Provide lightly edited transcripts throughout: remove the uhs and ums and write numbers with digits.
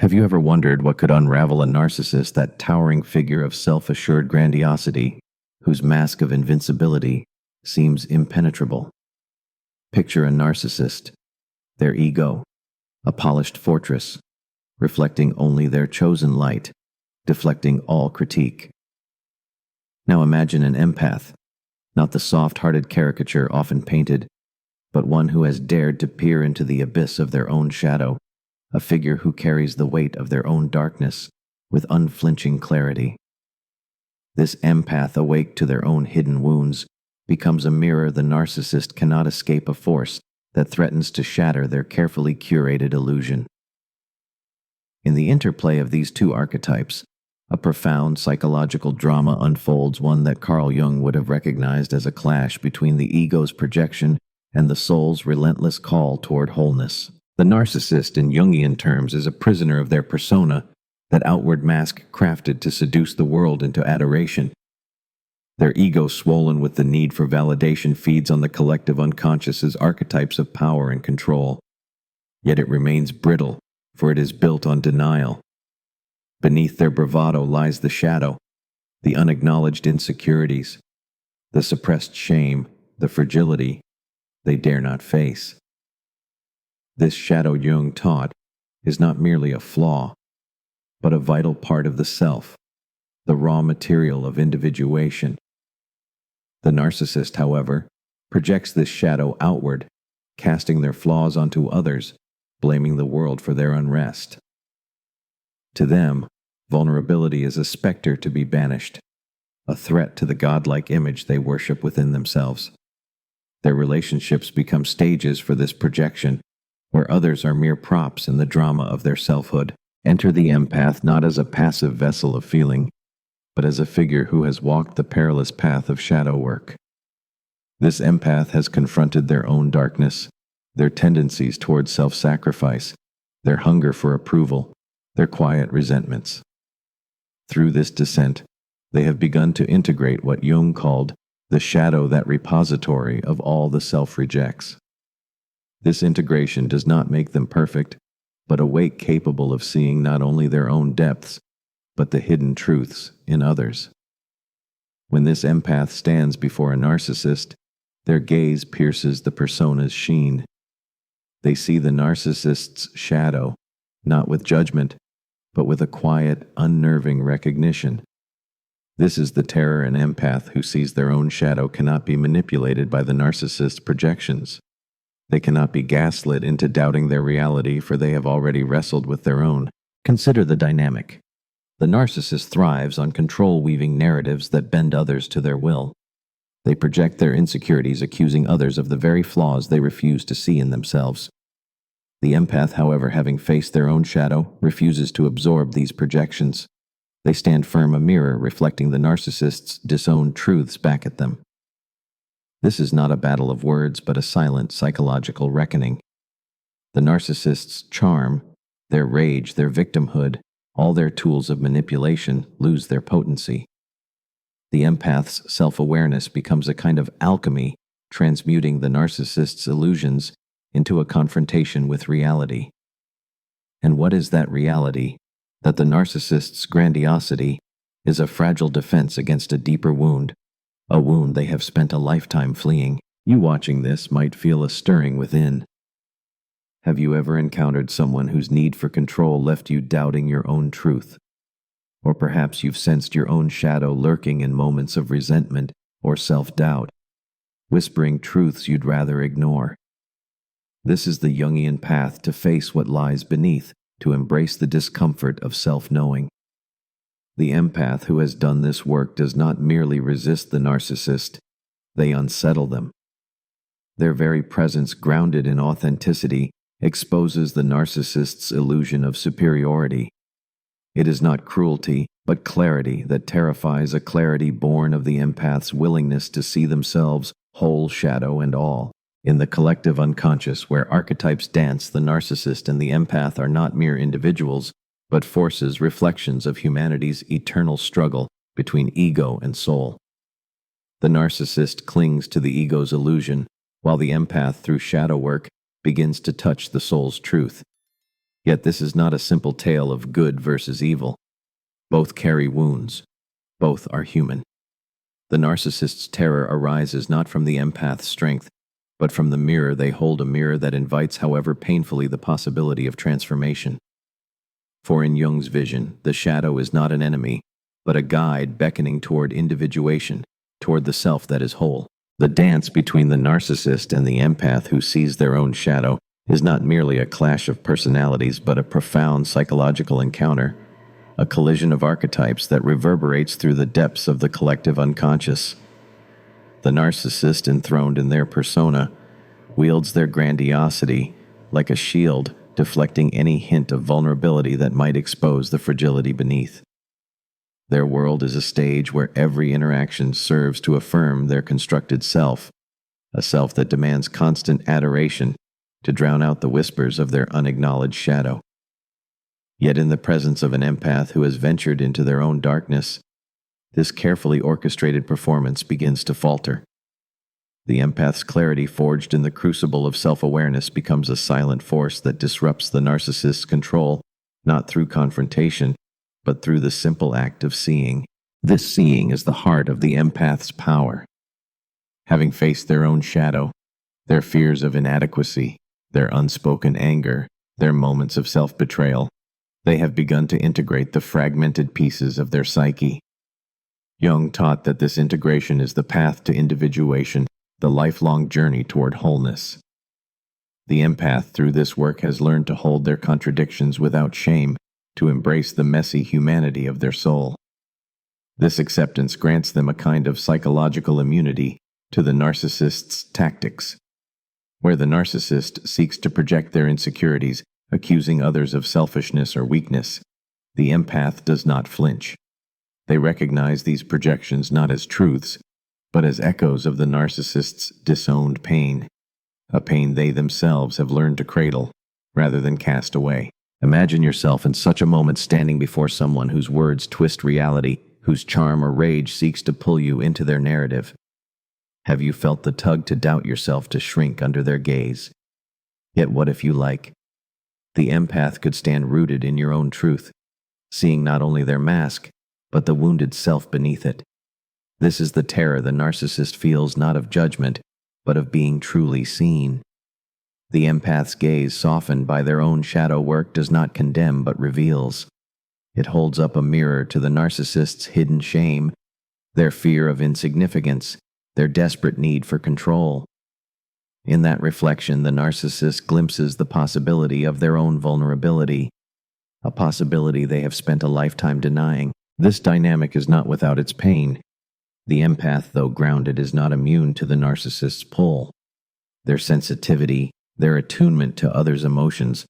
Have you ever wondered what could unravel a narcissist, that towering figure of self-assured grandiosity, whose mask of invincibility seems impenetrable? Picture a narcissist, their ego, a polished fortress, reflecting only their chosen light, deflecting all critique. Now imagine an empath, not the soft-hearted caricature often painted, but one who has dared to peer into the abyss of their own shadow, a figure who carries the weight of their own darkness with unflinching clarity. This empath, awake to their own hidden wounds, becomes a mirror the narcissist cannot escape, a force that threatens to shatter their carefully curated illusion. In the interplay of these two archetypes, a profound psychological drama unfolds, one that Carl Jung would have recognized as a clash between the ego's projection and the soul's relentless call toward wholeness. The narcissist, in Jungian terms, is a prisoner of their persona, that outward mask crafted to seduce the world into adoration. Their ego, swollen with the need for validation, feeds on the collective unconscious's archetypes of power and control. Yet it remains brittle, for it is built on denial. Beneath their bravado lies the shadow, the unacknowledged insecurities, the suppressed shame, the fragility they dare not face. This shadow, Jung taught, is not merely a flaw, but a vital part of the self, the raw material of individuation. The narcissist, however, projects this shadow outward, casting their flaws onto others, blaming the world for their unrest. To them, vulnerability is a specter to be banished, a threat to the godlike image they worship within themselves. Their relationships become stages for this projection, where others are mere props in the drama of their selfhood. Enter the empath not as a passive vessel of feeling, but as a figure who has walked the perilous path of shadow work. This empath has confronted their own darkness, their tendencies toward self-sacrifice, their hunger for approval, their quiet resentments. Through this descent, they have begun to integrate what Jung called the shadow, that repository of all the self rejects. This integration does not make them perfect, but awake, capable of seeing not only their own depths, but the hidden truths in others. When this empath stands before a narcissist, their gaze pierces the persona's sheen. They see the narcissist's shadow, not with judgment, but with a quiet, unnerving recognition. This is the terror an empath who sees their own shadow cannot be manipulated by the narcissist's projections. They cannot be gaslit into doubting their reality, for they have already wrestled with their own. Consider the dynamic. The narcissist thrives on control-weaving narratives that bend others to their will. They project their insecurities, accusing others of the very flaws they refuse to see in themselves. The empath, however, having faced their own shadow, refuses to absorb these projections. They stand firm, a mirror reflecting the narcissist's disowned truths back at them. This is not a battle of words, but a silent psychological reckoning. The narcissist's charm, their rage, their victimhood, all their tools of manipulation lose their potency. The empath's self-awareness becomes a kind of alchemy, transmuting the narcissist's illusions into a confrontation with reality. And what is that reality? That the narcissist's grandiosity is a fragile defense against a deeper wound, a wound they have spent a lifetime fleeing. You watching this might feel a stirring within. Have you ever encountered someone whose need for control left you doubting your own truth? Or perhaps you've sensed your own shadow lurking in moments of resentment or self-doubt, whispering truths you'd rather ignore. This is the Jungian path to face what lies beneath, to embrace the discomfort of self-knowing. The empath who has done this work does not merely resist the narcissist, they unsettle them. Their very presence, grounded in authenticity, exposes the narcissist's illusion of superiority. It is not cruelty, but clarity that terrifies, a clarity born of the empath's willingness to see themselves, whole, shadow and all. In the collective unconscious, where archetypes dance, the narcissist and the empath are not mere individuals, but forces, reflections of humanity's eternal struggle between ego and soul. The narcissist clings to the ego's illusion, while the empath, through shadow work, begins to touch the soul's truth. Yet this is not a simple tale of good versus evil. Both carry wounds. Both are human. The narcissist's terror arises not from the empath's strength, but from the mirror they hold, a mirror that invites, however painfully, the possibility of transformation. For in Jung's vision, the shadow is not an enemy, but a guide beckoning toward individuation, toward the self that is whole. The dance between the narcissist and the empath who sees their own shadow is not merely a clash of personalities, but a profound psychological encounter, a collision of archetypes that reverberates through the depths of the collective unconscious. The narcissist, enthroned in their persona, wields their grandiosity like a shield, deflecting any hint of vulnerability that might expose the fragility beneath. Their world is a stage where every interaction serves to affirm their constructed self, a self that demands constant adoration to drown out the whispers of their unacknowledged shadow. Yet in the presence of an empath who has ventured into their own darkness, this carefully orchestrated performance begins to falter. The empath's clarity, forged in the crucible of self-awareness, becomes a silent force that disrupts the narcissist's control, not through confrontation, but through the simple act of seeing. This seeing is the heart of the empath's power. Having faced their own shadow, their fears of inadequacy, their unspoken anger, their moments of self-betrayal, they have begun to integrate the fragmented pieces of their psyche. Jung taught that this integration is the path to individuation, the lifelong journey toward wholeness. The empath, through this work, has learned to hold their contradictions without shame, to embrace the messy humanity of their soul. This acceptance grants them a kind of psychological immunity to the narcissist's tactics. Where the narcissist seeks to project their insecurities, accusing others of selfishness or weakness, the empath does not flinch. They recognize these projections not as truths, but as echoes of the narcissist's disowned pain, a pain they themselves have learned to cradle rather than cast away. Imagine yourself in such a moment, standing before someone whose words twist reality, whose charm or rage seeks to pull you into their narrative. Have you felt the tug to doubt yourself, to shrink under their gaze? Yet what if you like? The empath could stand rooted in your own truth, seeing not only their mask, but the wounded self beneath it. This is the terror the narcissist feels, not of judgment, but of being truly seen. The empath's gaze, softened by their own shadow work, does not condemn but reveals. It holds up a mirror to the narcissist's hidden shame, their fear of insignificance, their desperate need for control. In that reflection, the narcissist glimpses the possibility of their own vulnerability, a possibility they have spent a lifetime denying. This dynamic is not without its pain. The empath, though grounded, is not immune to the narcissist's pull. Their sensitivity, their attunement to others' emotions,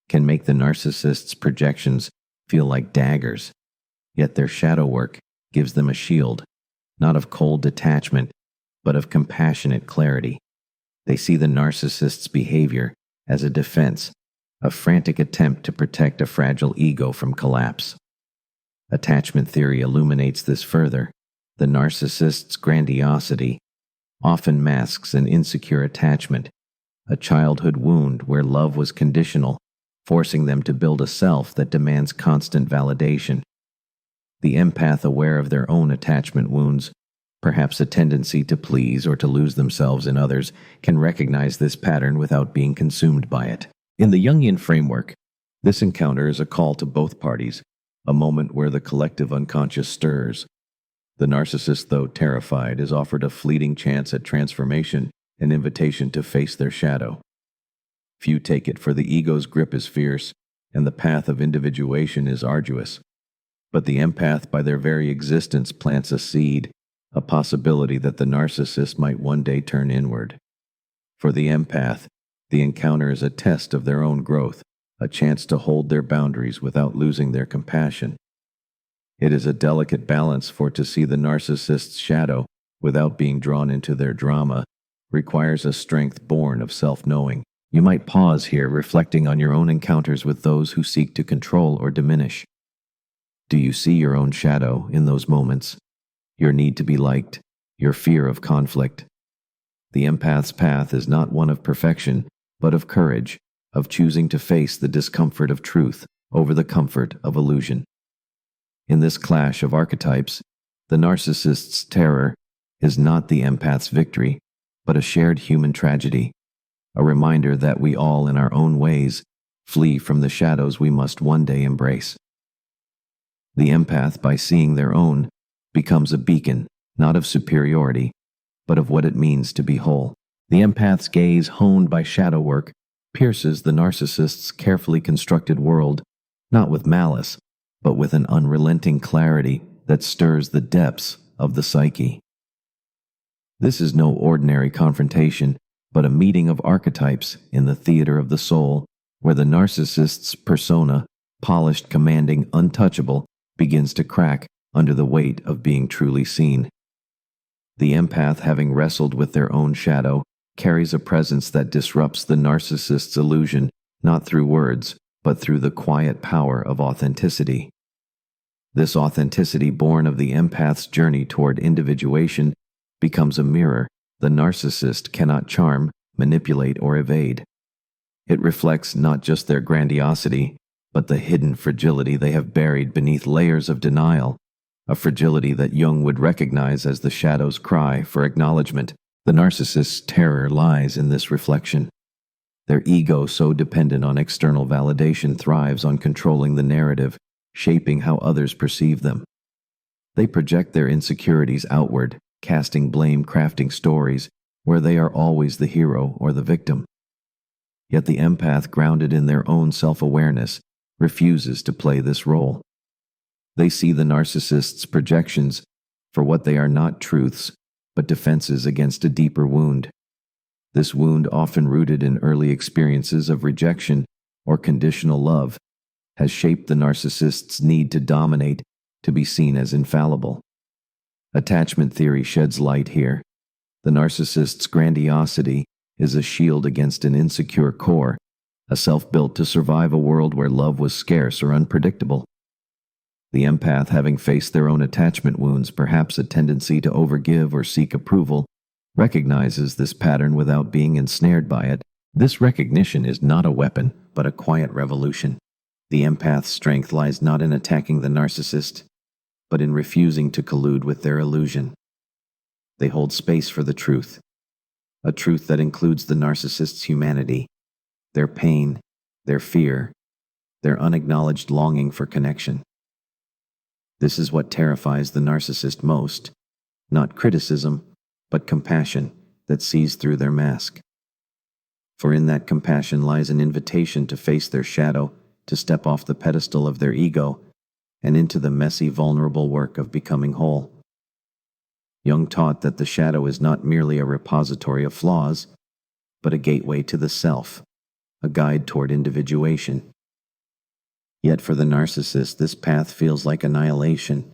can make the narcissist's projections feel like daggers. Yet their shadow work gives them a shield, not of cold detachment, but of compassionate clarity. They see the narcissist's behavior as a defense, a frantic attempt to protect a fragile ego from collapse. Attachment theory illuminates this further. The narcissist's grandiosity often masks an insecure attachment, a childhood wound where love was conditional, forcing them to build a self that demands constant validation. The empath, aware of their own attachment wounds, perhaps a tendency to please or to lose themselves in others, can recognize this pattern without being consumed by it. In the Jungian framework, this encounter is a call to both parties, a moment where the collective unconscious stirs. The narcissist, though terrified, is offered a fleeting chance at transformation, an invitation to face their shadow. Few take it, for the ego's grip is fierce, and the path of individuation is arduous. But the empath, by their very existence, plants a seed, a possibility that the narcissist might one day turn inward. For the empath, the encounter is a test of their own growth, a chance to hold their boundaries without losing their compassion. It is a delicate balance, for to see the narcissist's shadow without being drawn into their drama requires a strength born of self-knowing. You might pause here, reflecting on your own encounters with those who seek to control or diminish. Do you see your own shadow in those moments? Your need to be liked, your fear of conflict? The empath's path is not one of perfection, but of courage, of choosing to face the discomfort of truth over the comfort of illusion. In this clash of archetypes, the narcissist's terror is not the empath's victory, but a shared human tragedy, a reminder that we all, in our own ways, flee from the shadows we must one day embrace. The empath, by seeing their own, becomes a beacon, not of superiority, but of what it means to be whole. The empath's gaze, honed by shadow work, pierces the narcissist's carefully constructed world, not with malice, but with an unrelenting clarity that stirs the depths of the psyche. This is no ordinary confrontation, but a meeting of archetypes in the theater of the soul, where the narcissist's persona, polished, commanding, untouchable, begins to crack under the weight of being truly seen. The empath, having wrestled with their own shadow, carries a presence that disrupts the narcissist's illusion, not through words, but through the quiet power of authenticity. This authenticity, born of the empath's journey toward individuation, becomes a mirror the narcissist cannot charm, manipulate, or evade. It reflects not just their grandiosity, but the hidden fragility they have buried beneath layers of denial, a fragility that Jung would recognize as the shadow's cry for acknowledgement. The narcissist's terror lies in this reflection. Their ego, so dependent on external validation, thrives on controlling the narrative, shaping how others perceive them. They project their insecurities outward, casting blame, crafting stories where they are always the hero or the victim. Yet the empath, grounded in their own self-awareness, refuses to play this role. They see the narcissist's projections for what they are: not truths, but defenses against a deeper wound. This wound, often rooted in early experiences of rejection or conditional love, has shaped the narcissist's need to dominate, to be seen as infallible. Attachment theory sheds light here. The narcissist's grandiosity is a shield against an insecure core, a self built to survive a world where love was scarce or unpredictable. The empath, having faced their own attachment wounds, perhaps a tendency to overgive or seek approval, recognizes this pattern without being ensnared by it. This recognition is not a weapon, but a quiet revolution. The empath's strength lies not in attacking the narcissist, but in refusing to collude with their illusion. They hold space for the truth, a truth that includes the narcissist's humanity, their pain, their fear, their unacknowledged longing for connection. This is what terrifies the narcissist most, not criticism, but compassion that sees through their mask. For in that compassion lies an invitation to face their shadow, to step off the pedestal of their ego, and into the messy, vulnerable work of becoming whole. Jung taught that the shadow is not merely a repository of flaws, but a gateway to the self, a guide toward individuation. Yet for the narcissist, this path feels like annihilation,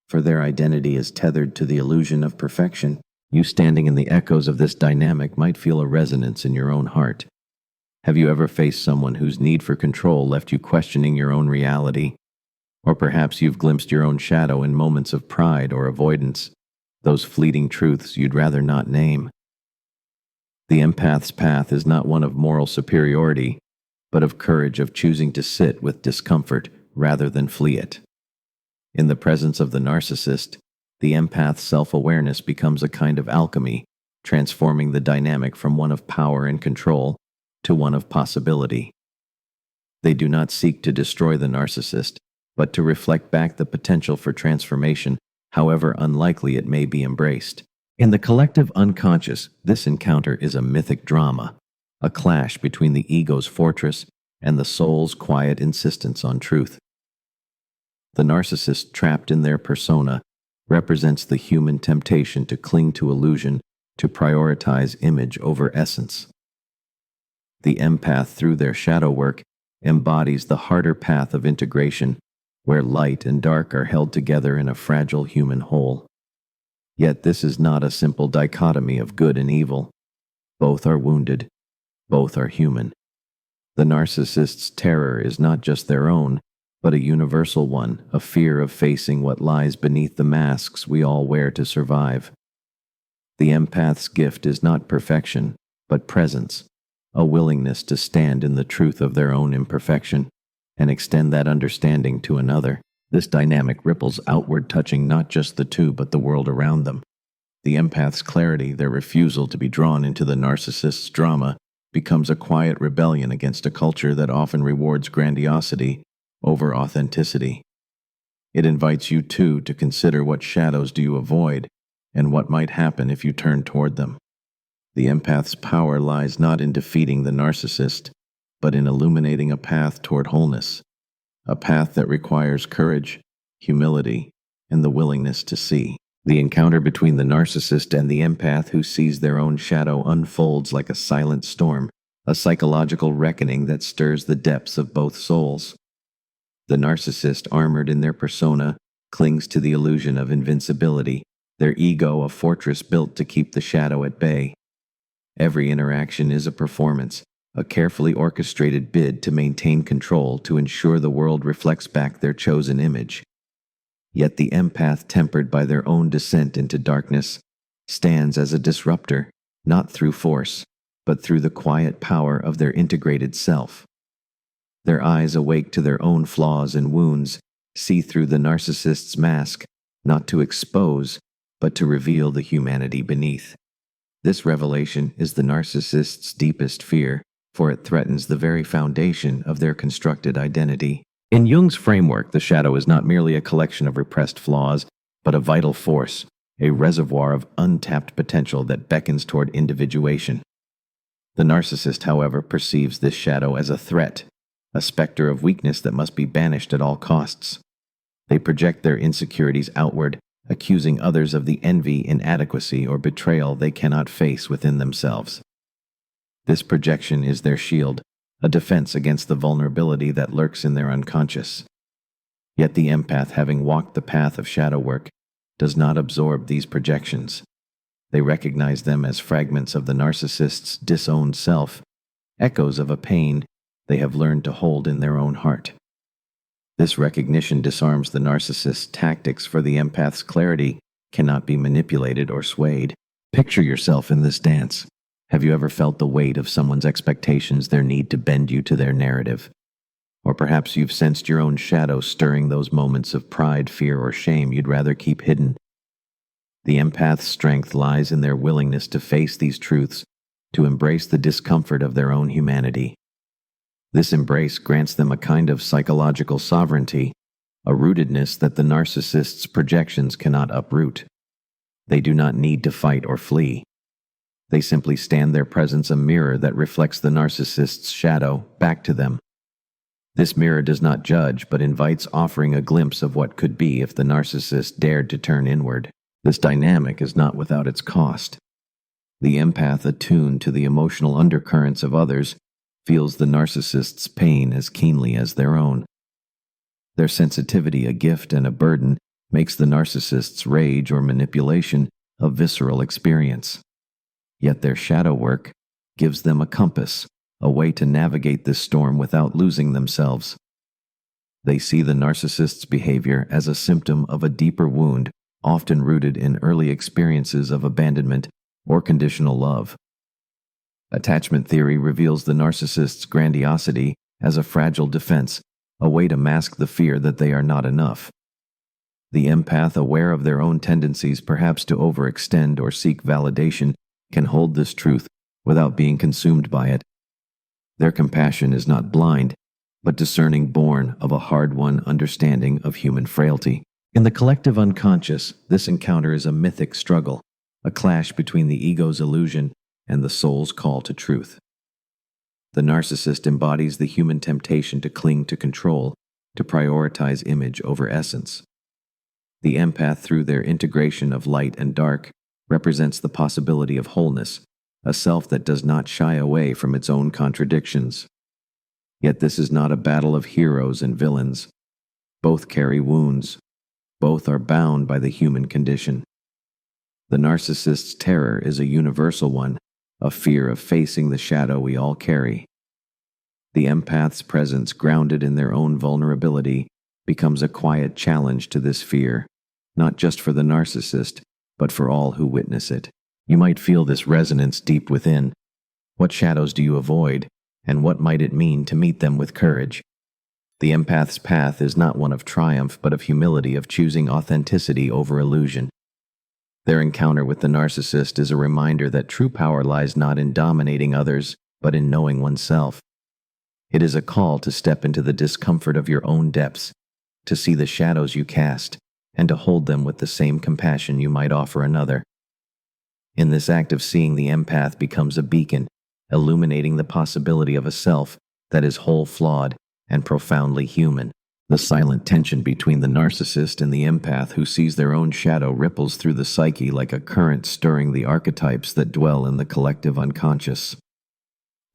for their identity is tethered to the illusion of perfection. You, standing in the echoes of this dynamic, might feel a resonance in your own heart. Have you ever faced someone whose need for control left you questioning your own reality? Or perhaps you've glimpsed your own shadow in moments of pride or avoidance, those fleeting truths you'd rather not name. The empath's path is not one of moral superiority, but of courage, of choosing to sit with discomfort rather than flee it. In the presence of the narcissist, the empath's self-awareness becomes a kind of alchemy, transforming the dynamic from one of power and control to one of possibility. They do not seek to destroy the narcissist, but to reflect back the potential for transformation, however unlikely it may be embraced. In the collective unconscious, this encounter is a mythic drama, a clash between the ego's fortress and the soul's quiet insistence on truth. The narcissist, trapped in their persona, represents the human temptation to cling to illusion, to prioritize image over essence. The empath, through their shadow work, embodies the harder path of integration, where light and dark are held together in a fragile human whole. Yet this is not a simple dichotomy of good and evil. Both are wounded. Both are human. The narcissist's terror is not just their own, but a universal one, a fear of facing what lies beneath the masks we all wear to survive. The empath's gift is not perfection, but presence, a willingness to stand in the truth of their own imperfection and extend that understanding to another. This dynamic ripples outward, touching not just the two but the world around them. The empath's clarity, their refusal to be drawn into the narcissist's drama, becomes a quiet rebellion against a culture that often rewards grandiosity over authenticity. It invites you, too, to consider what shadows do you avoid and what might happen if you turn toward them. The empath's power lies not in defeating the narcissist, but in illuminating a path toward wholeness, a path that requires courage, humility, and the willingness to see. The encounter between the narcissist and the empath who sees their own shadow unfolds like a silent storm, a psychological reckoning that stirs the depths of both souls. The narcissist, armored in their persona, clings to the illusion of invincibility, their ego a fortress built to keep the shadow at bay. Every interaction is a performance, a carefully orchestrated bid to maintain control, to ensure the world reflects back their chosen image. Yet the empath, tempered by their own descent into darkness, stands as a disruptor, not through force, but through the quiet power of their integrated self. Their eyes, awake to their own flaws and wounds, see through the narcissist's mask, not to expose, but to reveal the humanity beneath. This revelation is the narcissist's deepest fear, for it threatens the very foundation of their constructed identity. In Jung's framework, the shadow is not merely a collection of repressed flaws, but a vital force, a reservoir of untapped potential that beckons toward individuation. The narcissist, however, perceives this shadow as a threat, a specter of weakness that must be banished at all costs. They project their insecurities outward, accusing others of the envy, inadequacy, or betrayal they cannot face within themselves. This projection is their shield, a defense against the vulnerability that lurks in their unconscious. Yet the empath, having walked the path of shadow work, does not absorb these projections. They recognize them as fragments of the narcissist's disowned self, echoes of a pain they have learned to hold in their own heart. This recognition disarms the narcissist's tactics, for the empath's clarity cannot be manipulated or swayed. Picture yourself in this dance. Have you ever felt the weight of someone's expectations, their need to bend you to their narrative? Or perhaps you've sensed your own shadow stirring those moments of pride, fear, or shame you'd rather keep hidden. The empath's strength lies in their willingness to face these truths, to embrace the discomfort of their own humanity. This embrace grants them a kind of psychological sovereignty, a rootedness that the narcissist's projections cannot uproot. They do not need to fight or flee. They simply stand, their presence a mirror that reflects the narcissist's shadow back to them. This mirror does not judge, but invites, offering a glimpse of what could be if the narcissist dared to turn inward. This dynamic is not without its cost. The empath, attuned to the emotional undercurrents of others, feels the narcissist's pain as keenly as their own. Their sensitivity, a gift and a burden, makes the narcissist's rage or manipulation a visceral experience. Yet their shadow work gives them a compass, a way to navigate this storm without losing themselves. They see the narcissist's behavior as a symptom of a deeper wound, often rooted in early experiences of abandonment or conditional love. Attachment theory reveals the narcissist's grandiosity as a fragile defense, a way to mask the fear that they are not enough. The empath, aware of their own tendencies, perhaps to overextend or seek validation, can hold this truth without being consumed by it. Their compassion is not blind, but discerning, born of a hard-won understanding of human frailty. In the collective unconscious, this encounter is a mythic struggle, a clash between the ego's illusion and the soul's call to truth. The narcissist embodies the human temptation to cling to control, to prioritize image over essence. The empath, through their integration of light and dark, represents the possibility of wholeness, a self that does not shy away from its own contradictions. Yet this is not a battle of heroes and villains. Both carry wounds. Both are bound by the human condition. The narcissist's terror is a universal one, a fear of facing the shadow we all carry. The empath's presence, grounded in their own vulnerability, becomes a quiet challenge to this fear, not just for the narcissist, but for all who witness it. You might feel this resonance deep within. What shadows do you avoid, and what might it mean to meet them with courage? The empath's path is not one of triumph, but of humility, of choosing authenticity over illusion. Their encounter with the narcissist is a reminder that true power lies not in dominating others, but in knowing oneself. It is a call to step into the discomfort of your own depths, to see the shadows you cast, and to hold them with the same compassion you might offer another. In this act of seeing, the empath becomes a beacon, illuminating the possibility of a self that is whole, flawed, and profoundly human. The silent tension between the narcissist and the empath who sees their own shadow ripples through the psyche like a current stirring the archetypes that dwell in the collective unconscious.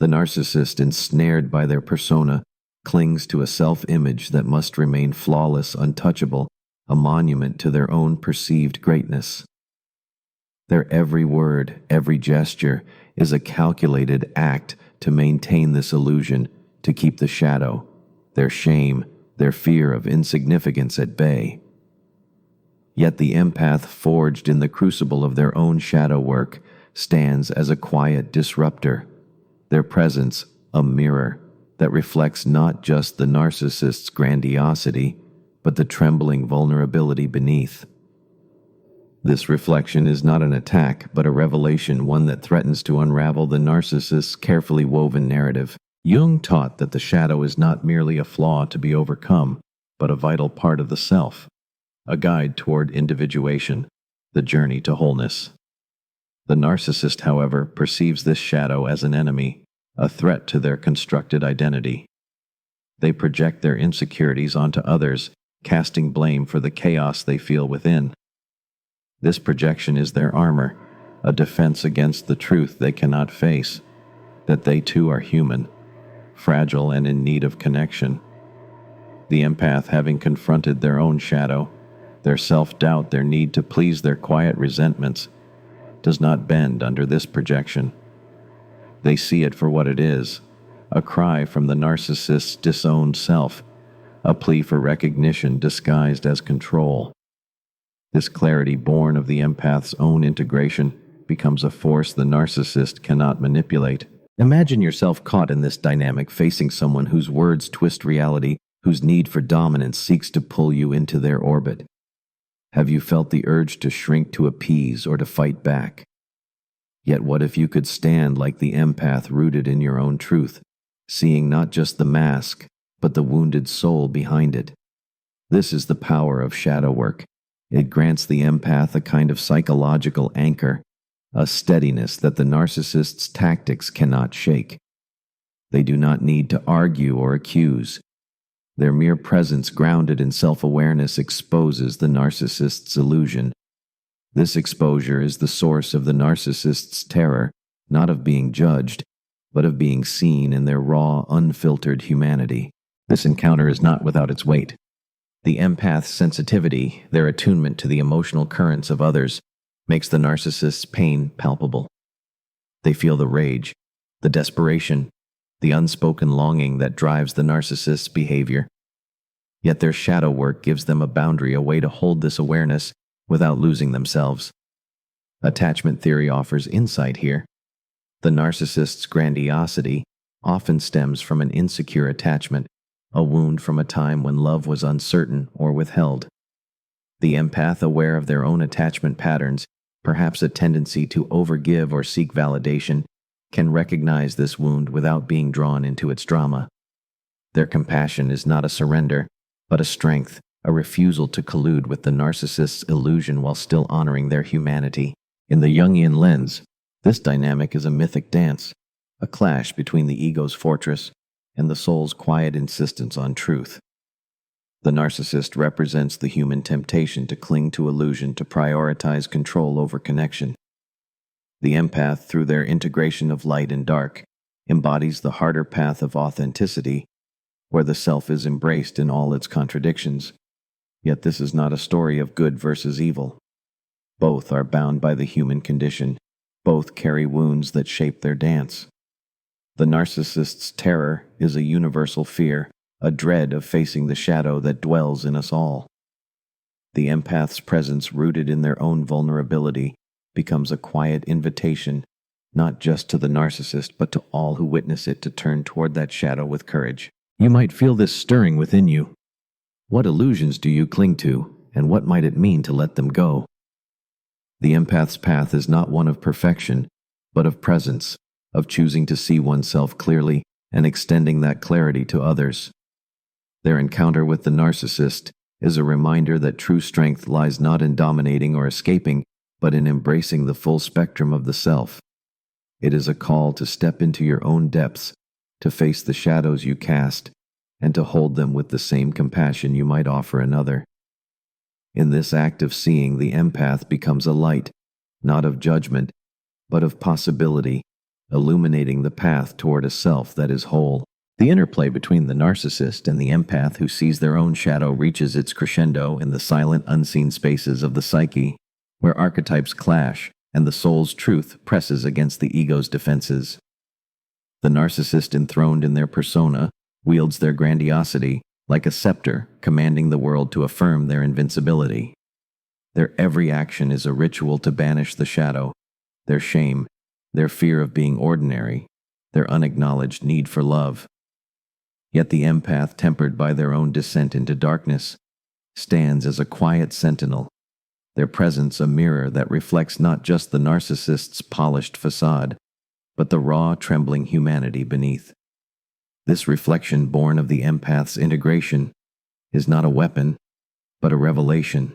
The narcissist, ensnared by their persona, clings to a self-image that must remain flawless, untouchable, a monument to their own perceived greatness. Their every word, every gesture, is a calculated act to maintain this illusion, to keep the shadow, their shame, their fear of insignificance at bay. Yet the empath, forged in the crucible of their own shadow work, stands as a quiet disruptor, their presence a mirror that reflects not just the narcissist's grandiosity, but the trembling vulnerability beneath. This reflection is not an attack, but a revelation, one that threatens to unravel the narcissist's carefully woven narrative. Jung taught that the shadow is not merely a flaw to be overcome, but a vital part of the self, a guide toward individuation, the journey to wholeness. The narcissist, however, perceives this shadow as an enemy, a threat to their constructed identity. They project their insecurities onto others, casting blame for the chaos they feel within. This projection is their armor, a defense against the truth they cannot face, that they too are human, fragile and in need of connection. The empath, having confronted their own shadow, their self-doubt, their need to please, their quiet resentments, does not bend under this projection. They see it for what it is, a cry from the narcissist's disowned self, a plea for recognition disguised as control. This clarity, born of the empath's own integration, becomes a force the narcissist cannot manipulate. Imagine yourself caught in this dynamic, facing someone whose words twist reality, whose need for dominance seeks to pull you into their orbit. Have you felt the urge to shrink, to appease, or to fight back? Yet what if you could stand like the empath, rooted in your own truth, seeing not just the mask, but the wounded soul behind it? This is the power of shadow work. It grants the empath a kind of psychological anchor, a steadiness that the narcissist's tactics cannot shake. They do not need to argue or accuse. Their mere presence, grounded in self-awareness, exposes the narcissist's illusion. This exposure is the source of the narcissist's terror, not of being judged, but of being seen in their raw, unfiltered humanity. This encounter is not without its weight. The empath's sensitivity, their attunement to the emotional currents of others, makes the narcissist's pain palpable. They feel the rage, the desperation, the unspoken longing that drives the narcissist's behavior. Yet their shadow work gives them a boundary, a way to hold this awareness without losing themselves. Attachment theory offers insight here. The narcissist's grandiosity often stems from an insecure attachment, a wound from a time when love was uncertain or withheld. The empath, aware of their own attachment patterns, perhaps a tendency to overgive or seek validation, can recognize this wound without being drawn into its drama. Their compassion is not a surrender, but a strength, a refusal to collude with the narcissist's illusion while still honoring their humanity. In the Jungian lens, this dynamic is a mythic dance, a clash between the ego's fortress and the soul's quiet insistence on truth. The narcissist represents the human temptation to cling to illusion, to prioritize control over connection. The empath, through their integration of light and dark, embodies the harder path of authenticity, where the self is embraced in all its contradictions. Yet this is not a story of good versus evil. Both are bound by the human condition. Both carry wounds that shape their dance. The narcissist's terror is a universal fear, a dread of facing the shadow that dwells in us all. The empath's presence, rooted in their own vulnerability, becomes a quiet invitation not just to the narcissist, but to all who witness it, to turn toward that shadow with courage. You might feel this stirring within you. What illusions do you cling to, and what might it mean to let them go? The empath's path is not one of perfection, but of presence, of choosing to see oneself clearly and extending that clarity to others. Their encounter with the narcissist is a reminder that true strength lies not in dominating or escaping, but in embracing the full spectrum of the self. It is a call to step into your own depths, to face the shadows you cast, and to hold them with the same compassion you might offer another. In this act of seeing, the empath becomes a light, not of judgment, but of possibility, illuminating the path toward a self that is whole. The interplay between the narcissist and the empath who sees their own shadow reaches its crescendo in the silent, unseen spaces of the psyche, where archetypes clash and the soul's truth presses against the ego's defenses. The narcissist, enthroned in their persona, wields their grandiosity like a scepter, commanding the world to affirm their invincibility. Their every action is a ritual to banish the shadow, their shame, their fear of being ordinary, their unacknowledged need for love. Yet the empath, tempered by their own descent into darkness, stands as a quiet sentinel, their presence a mirror that reflects not just the narcissist's polished facade, but the raw, trembling humanity beneath. This reflection, born of the empath's integration, is not a weapon, but a revelation,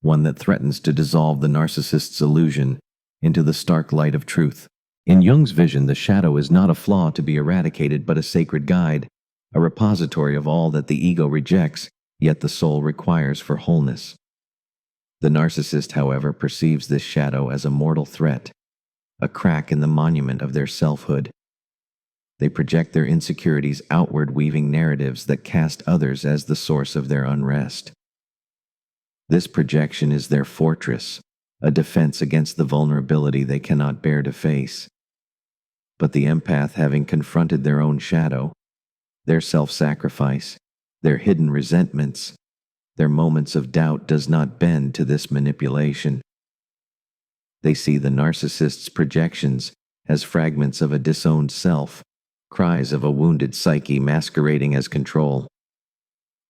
one that threatens to dissolve the narcissist's illusion into the stark light of truth. In Jung's vision, the shadow is not a flaw to be eradicated, but a sacred guide, a repository of all that the ego rejects, yet the soul requires for wholeness. The narcissist, however, perceives this shadow as a mortal threat, a crack in the monument of their selfhood. They project their insecurities outward, weaving narratives that cast others as the source of their unrest. This projection is their fortress, a defense against the vulnerability they cannot bear to face. But the empath, having confronted their own shadow, their self-sacrifice, their hidden resentments, their moments of doubt, does not bend to this manipulation. They see the narcissist's projections as fragments of a disowned self, cries of a wounded psyche masquerading as control.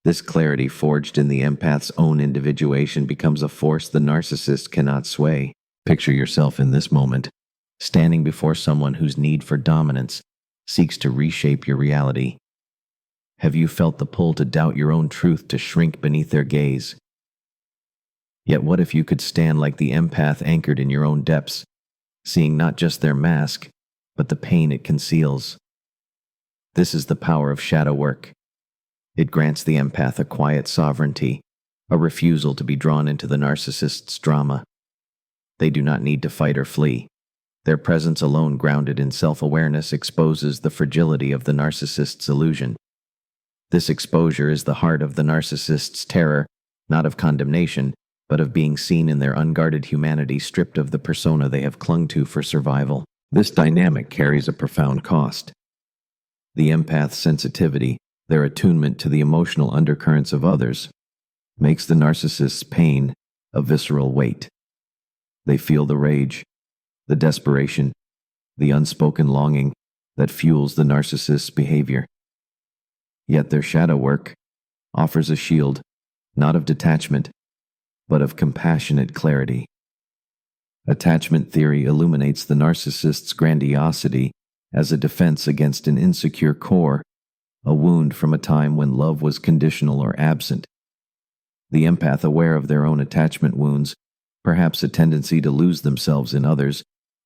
This clarity, forged in the empath's own individuation, becomes a force the narcissist cannot sway. Picture yourself in this moment, standing before someone whose need for dominance seeks to reshape your reality. Have you felt the pull to doubt your own truth, to shrink beneath their gaze? Yet what if you could stand like the empath, anchored in your own depths, seeing not just their mask, but the pain it conceals? This is the power of shadow work. It grants the empath a quiet sovereignty, a refusal to be drawn into the narcissist's drama. They do not need to fight or flee. Their presence alone, grounded in self-awareness, exposes the fragility of the narcissist's illusion. This exposure is the heart of the narcissist's terror, not of condemnation, but of being seen in their unguarded humanity, stripped of the persona they have clung to for survival. This dynamic carries a profound cost. The empath's sensitivity, their attunement to the emotional undercurrents of others, makes the narcissist's pain a visceral weight. They feel the rage, the desperation, the unspoken longing that fuels the narcissist's behavior. Yet their shadow work offers a shield, not of detachment, but of compassionate clarity. Attachment theory illuminates the narcissist's grandiosity as a defense against an insecure core, a wound from a time when love was conditional or absent. The empath, aware of their own attachment wounds, perhaps a tendency to lose themselves in others,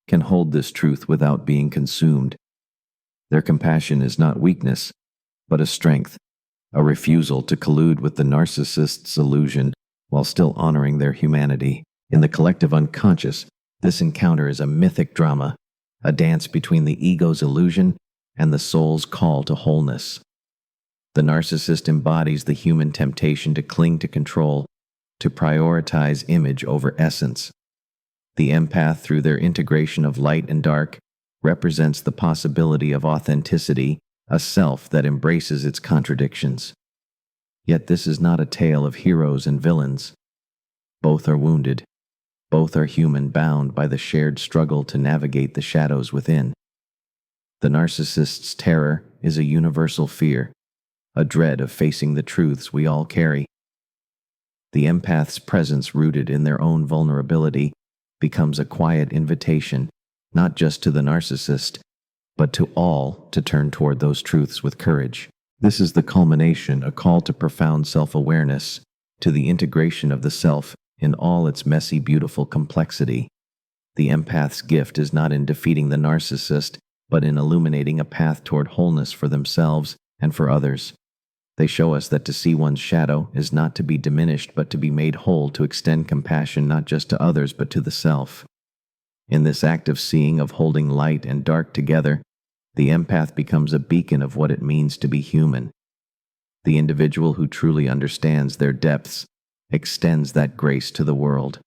can hold this truth without being consumed. Their compassion is not weakness, but a strength, a refusal to collude with the narcissist's illusion while still honoring their humanity. In the collective unconscious, this encounter is a mythic drama, a dance between the ego's illusion and the soul's call to wholeness. The narcissist embodies the human temptation to cling to control, to prioritize image over essence. The empath, through their integration of light and dark, represents the possibility of authenticity, a self that embraces its contradictions. Yet this is not a tale of heroes and villains. Both are wounded. Both are human, bound by the shared struggle to navigate the shadows within. The narcissist's terror is a universal fear, a dread of facing the truths we all carry. The empath's presence, rooted in their own vulnerability, becomes a quiet invitation, not just to the narcissist, but to all to turn toward those truths with courage. This is the culmination, a call to profound self-awareness, to the integration of the self in all its messy, beautiful complexity. The empath's gift is not in defeating the narcissist, but in illuminating a path toward wholeness for themselves and for others. They show us that to see one's shadow is not to be diminished, but to be made whole, to extend compassion not just to others, but to the self. In this act of seeing, of holding light and dark together, the empath becomes a beacon of what it means to be human. The individual who truly understands their depths extends that grace to the world.